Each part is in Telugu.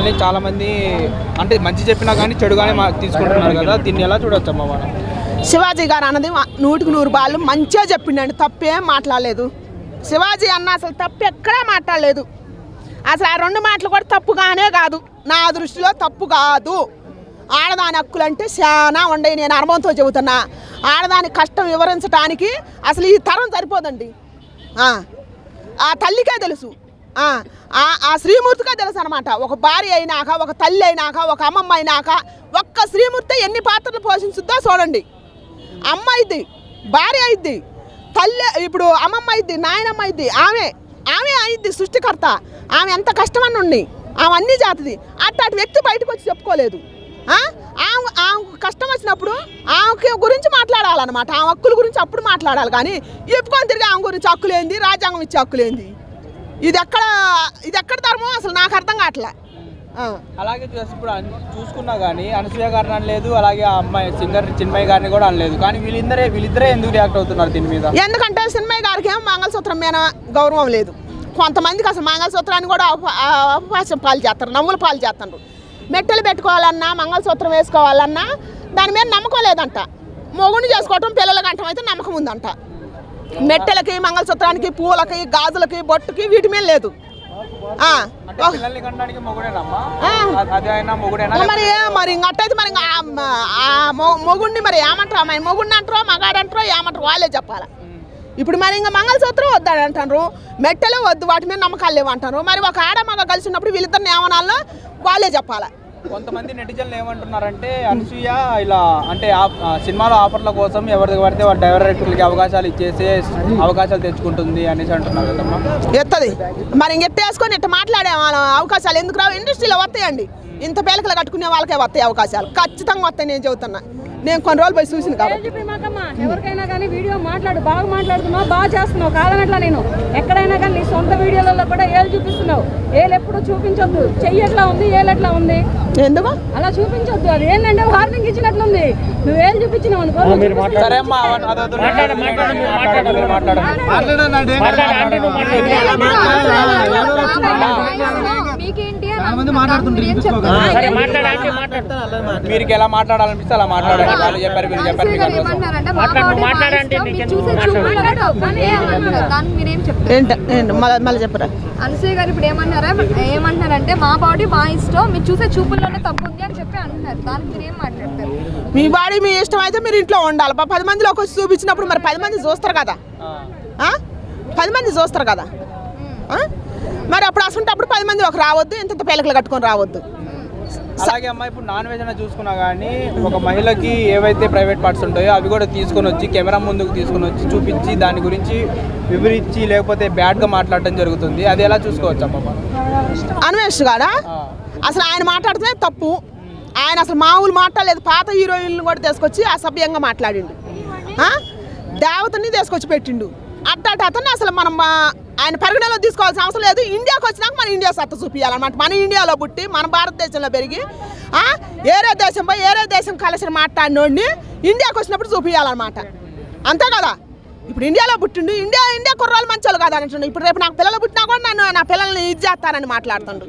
మాటల్ని చాలామంది అంటే మంచి చెప్పినా కానీ చెడుగానే తీసుకుంటున్నారు కదా, దీన్ని ఎలా చూడొచ్చమ్మా మనం? శివాజీ గారు అన్నది 100% మంచిగా చెప్పిండండి, తప్పేం మాట్లాడలేదు. శివాజీ అన్న అసలు తప్పు ఎక్కడా మాట్లాడలేదు. అసలు ఆ 2 మాటలు కూడా తప్పుగానే కాదు, నా దృష్టిలో తప్పు కాదు. ఆడదాని హక్కులు అంటే చాలా ఉండయి. నేను అనుభవంతో చెబుతున్నా. ఆడదాని కష్టం వివరించడానికి అసలు ఈ తరం సరిపోదండి. ఆ తల్లికే తెలుసు, ఆ శ్రీమూర్తికే తెలుసు అనమాట. ఒక భార్య అయినాక, ఒక తల్లి అయినాక, ఒక అమ్మమ్మ అయినాక ఒక్క శ్రీమూర్తి ఎన్ని పాత్రలు పోషించుద్దో చూడండి. అమ్మ అయింది, భార్య అయింది, తల్లి, ఇప్పుడు అమ్మమ్మ అయింది, నాయనమ్మ అయింది, ఆమె అయింది సృష్టికర్త. ఆమె ఎంత కష్టమని ఉండి ఆమె అన్నీ చేస్తుంది. అట్లాంటి వ్యక్తి బయటకు వచ్చి చెప్పుకోలేదు. ఆమె కష్టం వచ్చినప్పుడు ఆమె గురించి మాట్లాడాలన్నమాట, ఆమె హక్కుల గురించి అప్పుడు మాట్లాడాలి. కానీ చెప్పుకొని తిరిగి ఆమె గురించి హక్కులేంది, రాజ్యాంగం ఇచ్చే హక్కులేంది, ఇది ఎక్కడ ధర్మం అసలు నాకు అర్థం కావట్లే. అలాగే ఇప్పుడు చూసుకున్నా కానీ అనసూయ గారిని అనలేదు, అలాగే ఆ అమ్మాయి సింగర్ చిన్మయ్య గారిని కూడా అనలేదు. కానీ వీళ్ళిద్దరే ఎందుకు రియాక్ట్ అవుతున్నారు దీని మీద? ఎందుకంటే చిన్మయ్య గారికి ఏమో మంగళసూత్రం మీద గౌరవం లేదు. కొంతమందికి అసలు మంగళసూత్రాన్ని కూడా అవకాశం పాలు చేస్తారు, నవ్వుల పాలు చేస్తారు. మెట్టెలు పెట్టుకోవాలన్నా, మంగళసూత్రం వేసుకోవాలన్నా దాని మీద నమ్మకం లేదంట. మొగుడిని చేసుకోవటం, పిల్లల గంటం అయితే నమ్మకం ఉందంట. మెట్టెలకి, మంగళసూత్రానికి, పూలకి, గాజులకి, బొట్టుకి వీటి మీద లేదు. మరి ఇంకట్టయితే మరి మొగుడిని మరి ఏమంటారు? అమ్మాయి మొగుడిని అంటారో, మగాడంటారో, ఏమంటారు వాళ్ళే చెప్పాలి. ఇప్పుడు మరి ఇంకా మంగళసూత్రం వద్దని అంటారు, మెట్టెలు వద్దు, వాటి మీద నమ్మకాలు లేవు అంటారు. మరి ఒక ఆడ మగ కలిసి ఉన్నప్పుడు వీళ్ళిద్దరిని ఏమనాలో వాళ్ళే చెప్పాలి. కొంతమంది నెటిజన్లు ఏమంటున్నారంటే అనసూయ ఇలా అంటే సినిమాలో ఆఫర్ల కోసం ఎవరికి పడితే వాడు డైరెక్టర్లకి అవకాశాలు ఇచ్చేసి అవకాశాలు తెచ్చుకుంటుంది అనేసి అంటున్నారు కదమ్మా. ఎత్తది మరి ఇంకెట్టేసుకొని ఇట్లా మాట్లాడే అవకాశాలు ఎందుకు రావు? ఇండస్ట్రీలో వస్తాయండి, ఇంత పేలకలు కట్టుకునే వాళ్ళకే వస్తాయి అవకాశాలు, ఖచ్చితంగా వస్తాయి. నేను చెబుతున్నా, నేను కొన్ని రోజులు పోయి చూసిన కాబట్టి. ఎవరికైనా కానీ వీడియో మాట్లాడు, బాగా మాట్లాడుతున్నావు, బాగా చేస్తున్నావు, కాదనట్లా. నేను ఎక్కడైనా కానీ నీ సొంత వీడియోలలో కూడా ఏళ్ళు చూపిస్తున్నావు. ఏళ్ళు ఎప్పుడు చూపించొద్దు, చెయ్యి ఎట్లా ఉంది, ఏళ్ళు ఎట్లా ఉంది, ఎందుకు అలా చూపించొద్దు. అది ఏంటంటే వార్నింగ్ ఇచ్చినట్లుంది. నువ్వు ఏళ్ళు చూపించినావు అనుకో. మీరు ఎలా మాట్లాడాలనిపిస్తే అలా మాట్లాడాలి. వాళ్ళు చెప్పారు, మీరు చెప్పారు, మళ్ళీ చెప్పరా? అనసూయ గారు ఇప్పుడు ఏమంటున్నారంటే మా బాడీ మా ఇష్టం, మీరు చూసే చూపుల్లోనే తప్పు ఉంది అని చెప్పి అంటున్నారు. దానికి మీరు ఏం మాట్లాడతారు? మీ బాడీ మీ ఇష్టం అయితే మీరు ఇంట్లో ఉండాలి. 10 మందిలోకి వచ్చి చూపించినప్పుడు మరి 10 మంది చూస్తారు కదా, 10 మంది చూస్తారు కదా. మరి అప్పుడు అసలు 10 మంది ఒక రావద్దు, ఇంత పేలకలు కట్టుకొని రావద్దు. అలాగే అమ్మాయి ఇప్పుడు నాన్ వెజ్ అయినా చూసుకున్నా కానీ ఒక మహిళకి ఏవైతే ప్రైవేట్ పార్ట్స్ ఉంటాయో అవి కూడా తీసుకొని వచ్చి కెమెరా ముందుకు తీసుకొని వచ్చి చూపించి దాని గురించి వివరించి లేకపోతే బ్యాడ్గా మాట్లాడడం జరుగుతుంది. అది ఎలా చూసుకోవచ్చు అమ్మ? అన్వేష్ గారా అసలు ఆయన మాట్లాడితే తప్పు. ఆయన అసలు మామూలు మాట్లాడలేదు. పాత హీరోయిన్లు కూడా తీసుకొచ్చి అసభ్యంగా మాట్లాడిండు, దేవతని తీసుకొచ్చి పెట్టిండు. అతన్ని అసలు మనం ఆయన పరిగణలో తీసుకోవాల్సిన అవసరం లేదు. ఇండియాకి వచ్చినాక మన ఇండియా సత్తా చూపించాలన్నమాట. మన ఇండియాలో పుట్టి మన భారతదేశంలో పెరిగి ఏరే దేశం పోయి ఏరే దేశం కలిసి మాట్లాడినోడిని ఇండియాకి వచ్చినప్పుడు చూపించాలన్నమాట, అంతే కదా. ఇప్పుడు ఇండియాలో పుట్టిండు, ఇండియా కుర్రాలు మంచోళ్ళు కదా అంటుండు. ఇప్పుడు రేపు నాకు పిల్లలు పుట్టినా కూడా నా పిల్లల్ని ఇది చేస్తానని మాట్లాడుతుండు.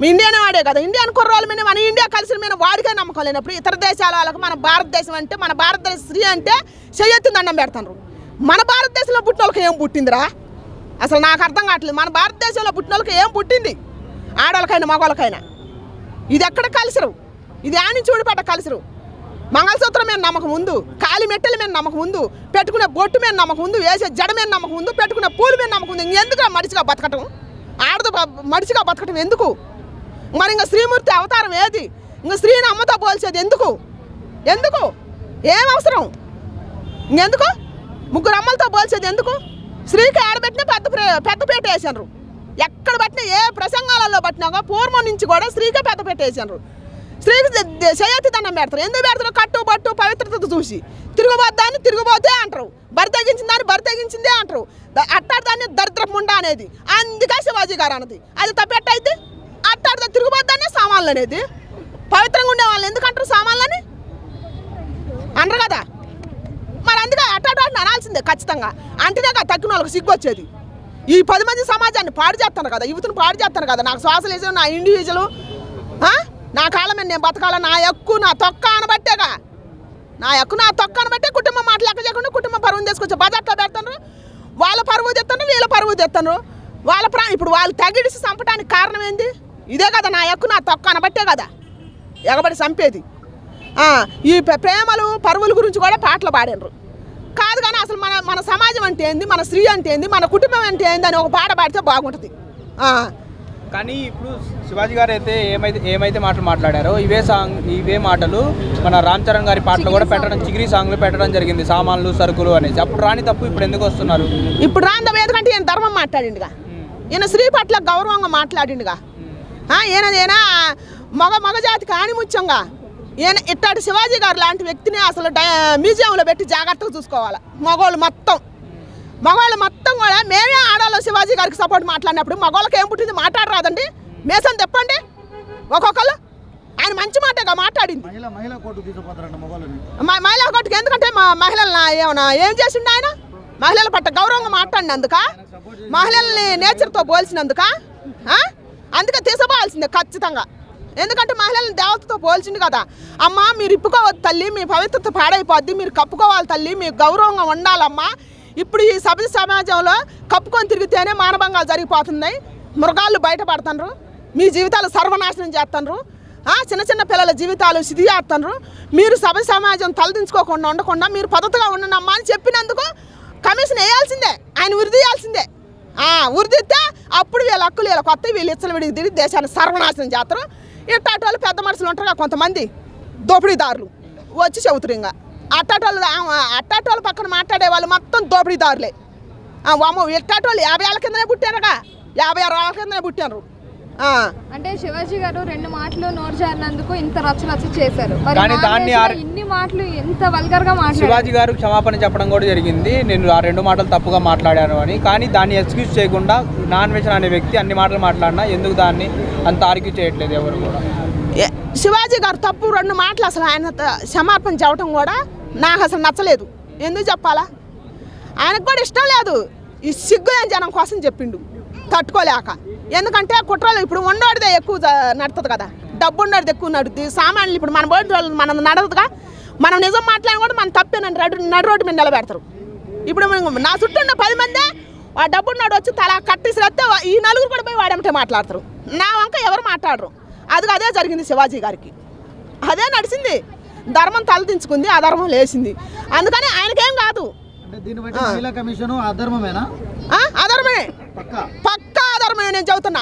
మీ ఇండియానే వాడే కదా, ఇండియన్ కుర్రాల మీద మన ఇండియా కలిసిన మీద వాడికే నమ్మకం లేనప్పుడు ఇతర దేశాల వాళ్ళకి మన భారతదేశం అంటే, మన భారతదేశ స్త్రీ అంటే చెయ్యెత్తి దండం పెడతారు. మన భారతదేశంలో పుట్టిన వాళ్ళకి ఏం పుట్టిందిరా? అసలు నాకు అర్థం కావట్లేదు. మన భారతదేశంలో పుట్టిన వాళ్ళకి ఏం పుట్టింది? ఆడవాళ్ళకైనా మగవాళ్ళకైనా ఇది ఎక్కడ కలిసిరు? ఇది ఆని చూడిపట్ట కలిసిరు. మంగళసూత్రం మీద నమ్మకం ఉంది, కాలి మెట్టెల మీద నమ్మకం ఉంది, పెట్టుకునే బొట్టు మీద నమ్మకం ఉంది, వేసే జడ మీద నమ్మకం ఉంది, పెట్టుకునే పూల మీద నమ్మకం ఉంది. ఇంకెందుకు మడిచిగా బతకటం? ఆడదు మడిచిగా బతకటం ఎందుకు? మరి ఇంకా శ్రీమూర్తి అవతారం ఏది? ఇంకా స్త్రీని అమ్మతో పోల్చేది ఎందుకు? ఏం అవసరం? ఇంకెందుకు 3 అమ్మలతో పోల్చేది ఎందుకు? స్త్రీకి ఆడబెట్టినా పెద్దపేట వేసారు. ఎక్కడ పట్టినా ఏ ప్రసంగాలలో పట్టినాక పూర్వం నుంచి కూడా స్త్రీకే పెద్దపేట వేసారు. స్త్రీకి చేయెత్తి దండం పెడతారు. ఎందుకు పెడతారు? కట్టు బట్టు పవిత్రత చూసి. తిరుగుబోద్దాన్ని తిరుగుబోతే అంటారు, బరి తెగించిన దాన్ని బరి తెగించిందే అంటారు. అట్టాడదాన్ని దరిద్రపు ముండా అనేది. అందుకే శివాజీ గారు అన్నది. అది తప్పెట్టయితే అట్టాడదా తిరుగుబోద్దాన్ని సామాన్లు అనేది. పవిత్రంగా ఉండే వాళ్ళని ఎందుకంటారు సామాన్లని అనరు కదా. మరి అందుకే అట్టాడని అనాల్సిందే ఖచ్చితంగా. అంటేనే కదా తగ్గిన వాళ్ళకి సిగ్గు వచ్చేది. ఈ 10 మంది సమాజాన్ని పాడు చేస్తాను కదా, యువతను పాడు చేస్తాను కదా. నాకు శ్వాస లేదు, నా ఇండివిజువల్ నా కాళ్ళ మీద నేను బతకాల, నా హక్కు నా తొక్క అనబట్టేగా, నా హక్కు నా తొక్క అనబట్టే కుటుంబం మాట లెక్క చేయకుండా కుటుంబం పరువుని తీసుకొచ్చి బజార్లో పెడతాను. వాళ్ళ పరువు తెస్తాను, వీళ్ళ పరువు తెస్తాను. వాళ్ళ ఇప్పుడు వాళ్ళు తగిడిసి చంపడానికి కారణం ఏంది? ఇదే కదా నా హక్కు నా తొక్క అనబట్టే కదా ఎగబడి చంపేది. ఈ ప్రేమలు పరువుల గురించి కూడా పాటలు పాడినరు కాదు. కానీ అసలు మన సమాజం అంటే ఏంది, మన స్త్రీ అంటే ఏంది, మన కుటుంబం అంటే ఏంది అని ఒక పాట పాడితే బాగుంటుంది. కానీ ఇప్పుడు శివాజీ గారు అయితే ఏమైతే మాటలు మాట్లాడారో ఇవే మాటలు మన రామ్ చరణ్ గారి పాటలు కూడా పెట్టడం, చిగిరి సాంగ్లు పెట్టడం జరిగింది, సామాన్లు సరుకులు అనేసి. అప్పుడు రాని తప్పు ఇప్పుడు ఎందుకు వస్తున్నారు? ఇప్పుడు రాని ఎందుకంటే ఈయన ధర్మం మాట్లాడిండుగా, ఈయన స్త్రీ పట్ల గౌరవంగా మాట్లాడిండుగా, ఈయన మగ జాతికి ఆణిముత్యంగా ఈయన ఇట్లాంటి శివాజీ గారు లాంటి వ్యక్తిని అసలు మ్యూజియంలో పెట్టి జాగ్రత్తగా చూసుకోవాలి. మగవాళ్ళు మొత్తం కూడా మేమే ఆడాలో శివాజీ గారికి సపోర్ట్ మాట్లాడినప్పుడు మగవాళ్ళకి ఏం పుట్టింది మాట్లాడరాదండి? మేసం తెప్పండి ఒక్కొక్కరు. ఆయన మంచి మాటగా మాట్లాడింది. మహిళా కోర్టుకి ఎందుకంటే మా మహిళలను ఏమన్నా ఏం చేసిండు ఆయన? మహిళల పట్ల గౌరవంగా మాట్లాడినందుక, మహిళల్ని నేచర్తో పోల్చినందుక, అందుకే తీసుకోవాల్సిందే ఖచ్చితంగా. ఎందుకంటే మహిళలను దేవతతో పోల్చింది కదా. అమ్మ మీరు ఇప్పుకోవద్దు తల్లి, మీ పవిత్రత పాడైపోద్ది, మీరు కప్పుకోవాలి తల్లి, మీకు గౌరవంగా ఉండాలమ్మా. ఇప్పుడు ఈ సమాజంలో కప్పుకొని తిరిగితేనే మానభంగాలు జరిగిపోతున్నాయి, మృగాళ్ళు బయటపడుతున్నారు, మీ జీవితాలు సర్వనాశనం చేస్తున్నారు, చిన్న పిల్లల జీవితాలు శిథి చేస్తున్నారు. మీరు సమాజం తలదించుకోకుండా ఉండకుండా మీరు పద్ధతిగా ఉండనమ్మా అని చెప్పినందుకు కమిషన్ వేయాల్సిందే, ఆయన ఉరిదీయాల్సిందే. ఉరిదిస్తే అప్పుడు వీళ్ళ హక్కులు వీళ్ళ కొత్త వీళ్ళు ఇచ్చలు విడిగి తిరిగి దేశాన్ని సర్వనాశనం చేస్తారు. ఇట్టాటి వాళ్ళు పెద్ద మనుషులు ఉంటారు కొంతమంది దోపిడీదారులు వచ్చి చెబుతారు. ఇంకా అట్టాటి వాళ్ళు పక్కన మాట్లాడే వాళ్ళు మొత్తం దోపిడీదారులే. అమ్మో ఇట్టాటి వాళ్ళు 50 ఏళ్ళ కిందనే పుట్టారుగా, 56 ఏళ్ళ కిందనే పుట్టారు. అంటే శివాజీ గారు 2 మాటలు నోరు జారినందుకు ఇంత రచ్చ చేశారు. ఇన్ని మాటలు ఎంత వల్గర్ గా మాట్లాడారు. శివాజీ గారు క్షమాపణ చెప్పడం కూడా జరిగింది, నేను ఆ 2 మాటలు తప్పుగా మాట్లాడాను అని. కానీ దాన్ని ఎక్స్క్యూజ్ చేయకుండా నాన్ వెజ్ అనే వ్యక్తి అన్ని మాటలు మాట్లాడినా ఎందుకు దాన్ని అంత ఆర్గ్యూ చేయట్లేదు ఎవరు కూడా? శివాజీ గారు తప్పు 2 మాటలు అసలు ఆయన క్షమాపణ చెప్పడం కూడా నాకు అసలు నచ్చలేదు. ఎందుకు చెప్పాలా? ఆయనకు కూడా ఇష్టం లేదు. ఈ సిగ్గు అని జనం కోసం చెప్పిండు తట్టుకోలేక. ఎందుకంటే కుట్రలు ఇప్పుడు ఉన్నోడిదే ఎక్కువ నడుతుంది కదా, డబ్బు ఉన్నోడిది ఎక్కువ నడుతుంది. సామాన్యులు ఇప్పుడు మన బోర్డు మనం నడవదుగా, మనం నిజం మాట్లాడి కూడా మన తప్పేనని నడు రోడ్డు మీద నిలబెడతారు. ఇప్పుడు నా చుట్టూ ఉన్న 10 మందే ఆ డబ్బు ఉన్నాడు వచ్చి తలా కట్టేసిరేస్తే ఈ 4 కూడా పోయి వాడేమిటే మాట్లాడతారు. నా వంక ఎవరు మాట్లాడరు. అదే జరిగింది శివాజీ గారికి, అదే నడిచింది. ధర్మం తలదించుకుంది, అధర్మం లేచింది. అందుకని ఆయనకేం కాదు. అధర్మమే, పక్కా అధర్మమే. నేను చెబుతున్నా,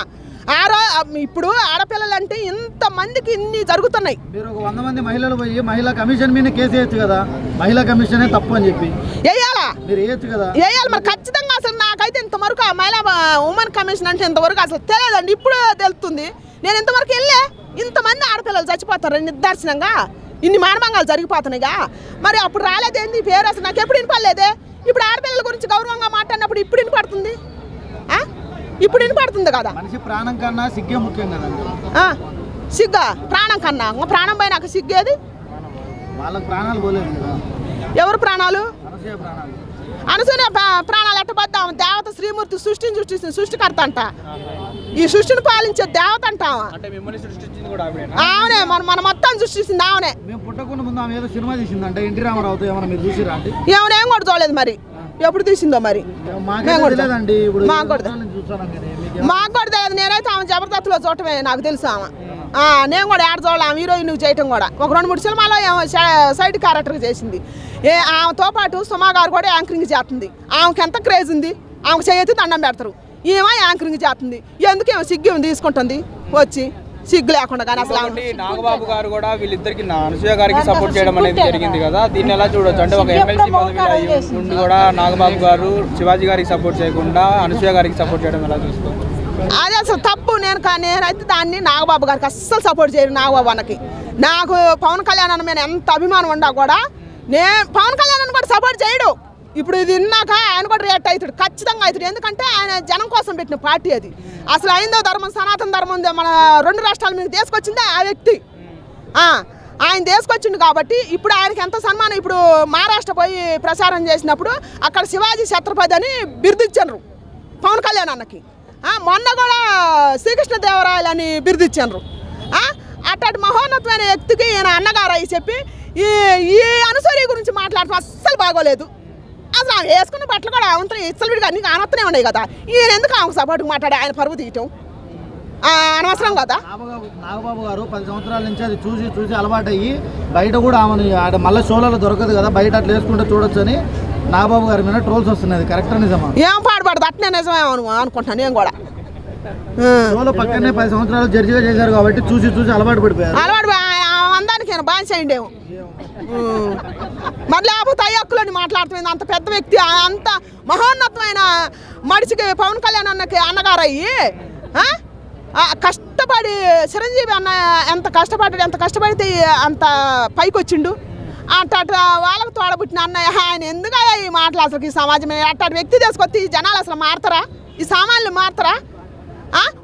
ఇప్పుడు ఆడపిల్లలంటే ఇంతమందికి ఇన్ని జరుగుతున్నాయి. మీరు 100 మంది మహిళలు పోయి మహిళా కమిషన్ మీద కేసు వేయచ్చు కదా, మహిళా కమిషనే తప్పు అని చెప్పి వేయాలా? మీరు వేయచ్చు కదా, వేయాలి మరి ఖచ్చితంగా. అసలు నాకైతే ఇంతవరకు ఆ మహిళా ఉమెన్ కమిషన్ అంటే ఇంతవరకు అసలు తెలియదండి, ఇప్పుడు తెలుస్తుంది. నేను ఇంతవరకు వెళ్ళే ఇంతమంది ఆడపిల్లలు చచ్చిపోతారు నిదర్శనంగా, ఇన్ని మానభంగాలు జరిగిపోతున్నాయిగా. మరి అప్పుడు రాలేదేంది పేరు? అసలు నాకు ఎప్పుడు వినపడలేదే. ఇప్పుడు ఆడపిల్లల గురించి గౌరవంగా మాట్లాడినప్పుడు ఇప్పుడు వినపడుతుంది, ఇప్పుడు వినపడుతుంది కదా. మనిషి ప్రాణం కన్నా సిగ్గే ముఖ్యం కదా. సిగ్గా ప్రాణం కన్నా? ప్రాణం పోయినాక సిగ్గేది? వాళ్ళకి ప్రాణాలు పోలేదు కదా. ఎవరు ప్రాణాలు? అనసూయ ప్రాణాలు ఎట్టబద్దాం. దేవత శ్రీమూర్తి సృష్టించి సృష్టికర్త అంట, ఈ సృష్టిని పాలించే దేవత అంటావా? అవునే, మన మొత్తం సృష్టించింది ఆమెనే. మేము పుట్టకుండా ముందు ఆమె ఏదో సినిమా తీసిందంటే ఎన్టీ రామారావుతో, ఏమన్నా మీరు చూసిరా అంటే? ఏమనేం కూడా చూడలేదు, మరి ఎప్పుడు తీసిందో మరి మాకు కూడా తెలియదు. నేనైతే ఆమె జబర్దస్త్లో చూడటమే నాకు తెలుసు. నేను కూడా యాడ్ చూడాలి ఆమె హీరోయిన్ చేయటం కూడా. ఒక 2-3 సినిమాలో సైడ్ క్యారెక్టర్ చేసింది. ఆమెతో పాటు సుమా గారు కూడా యాంకరింగ్ చేస్తుంది. ఆమెకి ఎంత క్రేజ్ ఉంది, ఆమెకు చేయొద్దు దండం పెడతారు. ఏమో యాంకరింగ్ చేస్తుంది, ఎందుకేమో సిగ్గు ఏమో తీసుకుంటుంది వచ్చి, సిగ్గు లేకుండా. కానీ అసలు నాగబాబు గారు కూడా వీళ్ళిద్దరికి అనసూయ గారికి సపోర్ట్ చేయడం అనేది జరిగింది కదా, దీన్ని ఎలా చూడొచ్చు? అంటే ఒక ఎమ్మెల్సీ పదవి నుండి కూడా నాగబాబు గారు శివాజీ గారికి సపోర్ట్ చేయకుండా అనసూయ గారికి సపోర్ట్ చేయడం ఎలా చూసుకోవచ్చు? అది అసలు తప్పు. నేనైతే దాన్ని నాగబాబు గారికి అస్సలు సపోర్ట్ చేయను. నాగబాబు అన్నకి నాకు పవన్ కళ్యాణ్ అన్న మీద ఎంత అభిమానం ఉన్నా కూడా పవన్ కళ్యాణ్ అన్న కూడా సపోర్ట్ చేయడు. ఇప్పుడు ఇది విన్నాక ఆయన కూడా రియాక్ట్ అవుతాడు, ఖచ్చితంగా అవుతాడు. ఎందుకంటే ఆయన జనం కోసం పెట్టిన పార్టీ అది. అసలు హైందవ ధర్మం, సనాతన ధర్మం మన 2 రాష్ట్రాల మీద తీసుకొచ్చిందే ఆ వ్యక్తి. ఆయన తీసుకొచ్చిండు కాబట్టి ఇప్పుడు ఆయనకి ఎంత సన్మానం. ఇప్పుడు మహారాష్ట్ర పోయి ప్రచారం చేసినప్పుడు అక్కడ శివాజీ ఛత్రపతి అని బిరుదిచ్చారు పవన్ కళ్యాణ్ అన్నకి. మొన్న కూడా శ్రీకృష్ణదేవరాయలు అని బిరుదిచ్చారు. అట్ట అట్లాంటి మహోన్నతమైన వ్యక్తికి ఈయన అన్నగారు అయ్యి చెప్పి ఈ ఈ అనసూయ గురించి మాట్లాడటం అస్సలు బాగోలేదు. అసలు ఆమె వేసుకున్న బట్టలు కూడా అంతా ఇచ్చలు విడిగా అన్ని కానొత్తనే ఉన్నాయి కదా, ఈయన ఎందుకు ఆమెకు సపోర్ట్కి మాట్లాడి ఆయన పరువు తీయటం అనవసరం కదా. నాగబాబు గారు 10 సంవత్సరాల నుంచి అది చూసి అలవాటు అయ్యి బయట కూడా ఆమె మళ్ళీ షోలలో దొరకదు కదా, బయట అట్లా వేసుకుంటే చూడొచ్చు అని నాగబాబు గారి మీద ట్రోల్స్ వస్తున్నది. కరెక్ట్ నిజమా? ఏం పాడుపడదు, అట్నే నిజమే అనుకుంటున్నాను నేను కూడా. షోలో పక్కనే 10 సంవత్సరాలు జడ్జిగా చేశారు కాబట్టి చూసి అలవాటు పడిపోయారు. అలవాటు అందానికి నేను బాగా చేయండేమో మరి లేకపోతే అయ్యక్కులని మాట్లాడుతుంది. అంత పెద్ద వ్యక్తి, అంత మహోన్నతమైన మనిషికి పవన్ కళ్యాణ్ అన్నగారు అయ్యి కష్టపడి చిరంజీవి అన్న ఎంత కష్టపడితే అంత పైకి వచ్చిండు. అట్ట వాళ్ళకు తోడబుట్టిన అన్నయ్య ఆయన ఎందుకు ఈ మాటలు అసలు ఈ సమాజమే అట్లాంటి వ్యక్తి తీసుకొచ్చి ఈ జనాలు అసలు మారుతారా, ఈ సామాన్యులు మారుతారా?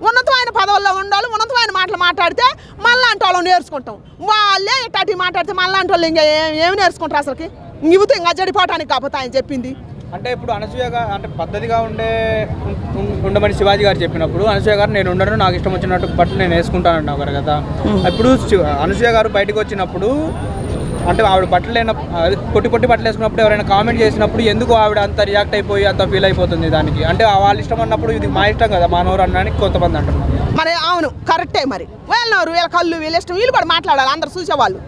ఉన్నతమైన పదవుల్లో ఉండాలి, ఉన్నతమైన మాటలు మాట్లాడితే మళ్ళీ అంటే వాళ్ళు నేర్చుకుంటాం. వాళ్ళే ఇట్లాంటివి మాట్లాడితే మళ్ళీ అంటే వాళ్ళు ఇంకా ఏమి నేర్చుకుంటారు అసలుకి? ఇవితో ఇంకా జడిపోవటానికి కాకపోతే ఆయన చెప్పింది. అంటే ఇప్పుడు అనసూయగా అంటే పద్ధతిగా ఉండమని శివాజీ గారు చెప్పినప్పుడు అనసూయ గారు నేను ఉండను, నాకు ఇష్టం వచ్చినట్టు బట్టలు నేను వేసుకుంటాను అన్నారు కదా. ఇప్పుడు అనసూయ గారు బయటకు వచ్చినప్పుడు అంటే ఆవిడ బట్టలు పొట్టి బట్టలు వేసుకున్నప్పుడు ఎవరైనా కామెంట్ చేసినప్పుడు ఎందుకు ఆవిడ అంత రియాక్ట్ అయిపోయి అంత ఫీల్ అయిపోతుంది దానికి? అంటే వాళ్ళ ఇష్టం అన్నప్పుడు ఇది మా ఇష్టం కదా మా నోరు అనడానికి కొంతమంది అంటున్నారు. మరి అవును కరెక్టే, మరి వీళ్ళ నోరు వీళ్ళ కళ్ళు వీళ్ళ ఇష్టం వీళ్ళు కూడా మాట్లాడాలి అందరు చూసేవాళ్ళు.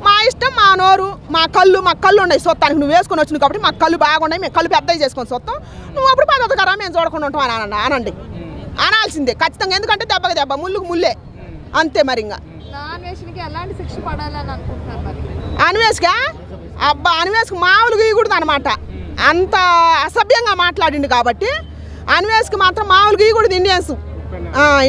మా ఇష్టం మా నోరు మాకు కళ్ళు ఉన్నాయి సొత్తానికి, నువ్వు వేసుకొని వచ్చినావు కాబట్టి మాకు కళ్ళు బాగున్నాయి, మేము కళ్ళు పెద్దవి చేసుకొని సొత్తాం, నువ్వు అప్పుడు పద్ధతి కదా మేము చూడకుండా ఉంటాం అని అనండి, అనాల్సిందే ఖచ్చితంగా. ఎందుకంటే దెబ్బ ముళ్ళుకు ముళ్ళే అంతే. మరి ఇంకా ఎలాంటి శిక్ష పడాలని అనుకుంటున్నారు మరి? అన్వేష్కి మామూలుగా ఇవ్వకూడదు అనమాట, అంత అసభ్యంగా మాట్లాడిండు కాబట్టి అన్వేష్కి మాత్రం మామూలుగా ఇవ్వకూడదు.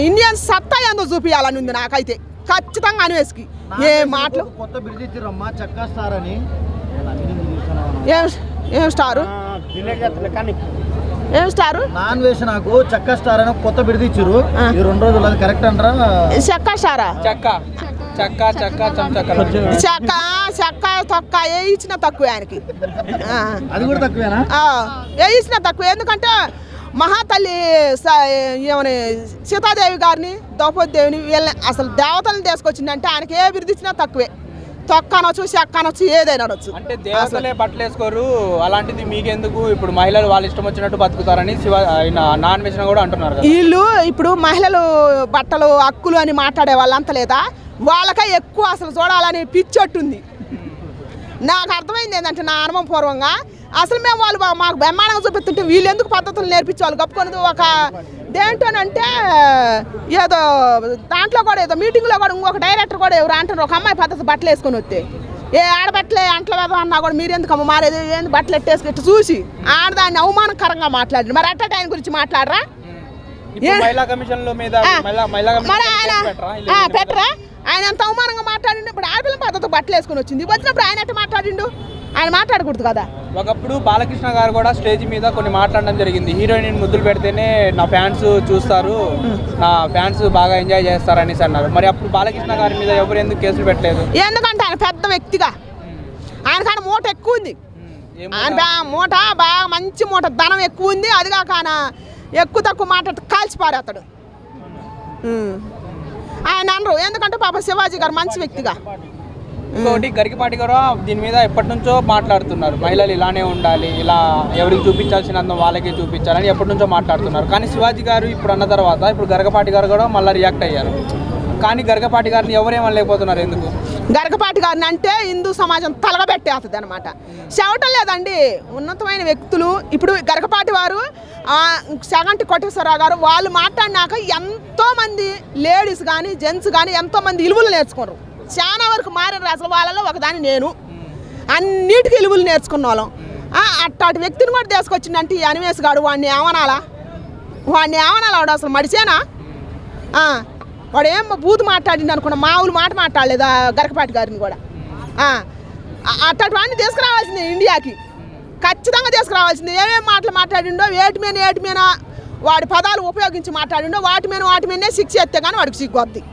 ఇండియన్స్ సత్తా ఏందో చూపించాలని ఉంది నాకైతే ఖచ్చితంగా అన్వేష్కి. ఏ మాటలు కొత్త బ్రిడ్జ్ ఇచ్చిరమ్మా చక్కా స్టార్ అని, ఏం స్టారు నాన్ వేసి నాకు చక్కా స్టార్ అని కొత్త బిడిది ఇచ్చారు ఈ 2 రోజులు. అది కరెక్ట్ అంటారా? చక్కా స్టారా? చెక్క తొక్క ఏ ఇచ్చినా తక్కువ ఆయనకి, అది కూడా తక్కువేనా? ఏ ఇచ్చినా తక్కువ. ఎందుకంటే మహాతల్లి ఏమని సీతాదేవి గారిని ద్రౌపది దేవిని వీళ్ళని అసలు దేవతలను తీసుకొచ్చిందంటే ఆయనకి ఏ బిరుదు ఇచ్చినా తక్కువే. తొక్క అనొచ్చు చెక్క అనొచ్చు ఏదైనా అనొచ్చు. అంటే దేవతలే బట్టలు వేసుకోరు, అలాంటిది మీకెందుకు? ఇప్పుడు మహిళలు వాళ్ళ ఇష్టం వచ్చినట్టు బతుకుతారని నాన్ వెజ్ కూడా అంటున్నారు. వీళ్ళు ఇప్పుడు మహిళలు బట్టలు హక్కులు అని మాట్లాడే వాళ్ళంత లేదా, వాళ్ళకే ఎక్కువ అసలు చూడాలని పిచ్చొట్టుంది. నాకు అర్థమైంది ఏంటంటే నా అనుభవం పూర్వంగా అసలు మేము వాళ్ళు మాకు బ్రహ్మాండంగా చూపిస్తుంటే వీళ్ళు ఎందుకు పద్ధతులు నేర్పించేవాళ్ళు కప్పుకొని ఒక దేంటోనంటే ఏదో దాంట్లో కూడా ఏదో మీటింగ్లో కూడా ఇంకొక డైరెక్టర్ కూడా ఎవరు అంటారు ఒక అమ్మాయి పద్ధతి బట్టలు వేసుకొని వస్తే ఏ ఆడబట్టలే అంట్లో వేదో అన్నా కూడా మీరు ఎందుకు అమ్మ మారేది ఏంది బట్టలు ఎట్టేసుకెట్టి చూసి ఆడదాన్ని అవమానకరంగా మాట్లాడి మరి అట్ట ఆయన గురించి మాట్లాడరా? మరి ఆయన పెట్టరా? ఆయన ఎంత అవమానంగా మాట్లాడిండు. ఇప్పుడు ఆడపిల్ల పద్ధతి బట్టలు వేసుకొని వచ్చింది, వచ్చినప్పుడు ఆయన ఎట్ట మాట్లాడిండు? ఆయన మాట్లాడకూడదు కదా. ఒకప్పుడు బాలకృష్ణ గారు కూడా స్టేజ్ మీద కొన్ని మాట్లాడడం జరిగింది, హీరోయిన్ ముద్దులు పెడితేనే నా ఫ్యాన్స్ చూస్తారు, నా ఫ్యాన్స్ బాగా ఎంజాయ్ చేస్తారు అనేసి అన్నారు. మరి అప్పుడు బాలకృష్ణ గారి మీద ఎవరు ఎందుకు కేసులు పెట్టలేదు? ఎందుకంటే ఆయన పెద్ద వ్యక్తిగా ఆయనకాడ మూట ఎక్కువ ఉంది, ఆయన మూట బాగా మంచి మూట ధనం ఎక్కువ ఉంది. అది కాక ఆయన ఎక్కువ తక్కువ మాట్లాడితే కాల్చిపారేస్తాడు ఆయన అనరు. ఎందుకంటే పాప శివాజీ గారు మంచి వ్యక్తిగా. ఇంకోటి గరికపాటి గారు దీని మీద ఎప్పటి నుంచో మాట్లాడుతున్నారు, మహిళలు ఇలానే ఉండాలి, ఇలా ఎవరికి చూపించాల్సిన అందం వాళ్ళకే చూపించాలని ఎప్పటి నుంచో మాట్లాడుతున్నారు. కానీ శివాజీ గారు ఇప్పుడు అన్న తర్వాత ఇప్పుడు గరికపాటి గారు కూడా మళ్ళీ రియాక్ట్ అయ్యారు. కానీ గరికపాటి గారిని ఎవరేమనలేకపోతున్నారు ఎందుకు? గరికపాటి గారిని అంటే హిందూ సమాజం తలగబెట్టేస్తుంది అనమాట. చెవటం లేదండి, ఉన్నతమైన వ్యక్తులు. ఇప్పుడు గరికపాటి వారు సగంటి కోటేశ్వరరావు గారు వాళ్ళు మాట్లాడినాక ఎంతోమంది లేడీస్ కానీ జెంట్స్ కానీ ఎంతోమంది విలువలు నేర్చుకున్నారు. చాలా వరకు మారారు. అసలు వాళ్ళలో ఒకదాన్ని నేను అన్నిటికీ విలువలు నేర్చుకున్న వాళ్ళం. అట్లాంటి వ్యక్తిని కూడా తీసుకొచ్చిందంటే ఈ అన్వేష్ గారు వాడిని ఏమనాలా వాడు అసలు మడిచేనా? వాడు ఏం బూతు మాట్లాడింది అనుకున్నా, మామూలు మాట మాట్లాడలేదు గరికపాటి గారిని కూడా. అట్లాంటి వాడిని తీసుకురావాల్సింది ఇండియాకి, ఖచ్చితంగా తీసుకురావాల్సింది. ఏమేమి మాటలు మాట్లాడిండో ఏటి మీద వాడి పదాలు ఉపయోగించి మాట్లాడిండో వాటి మీదనే శిక్ష ఎత్తే కానీ వాడికి సిగ్గొద్ది.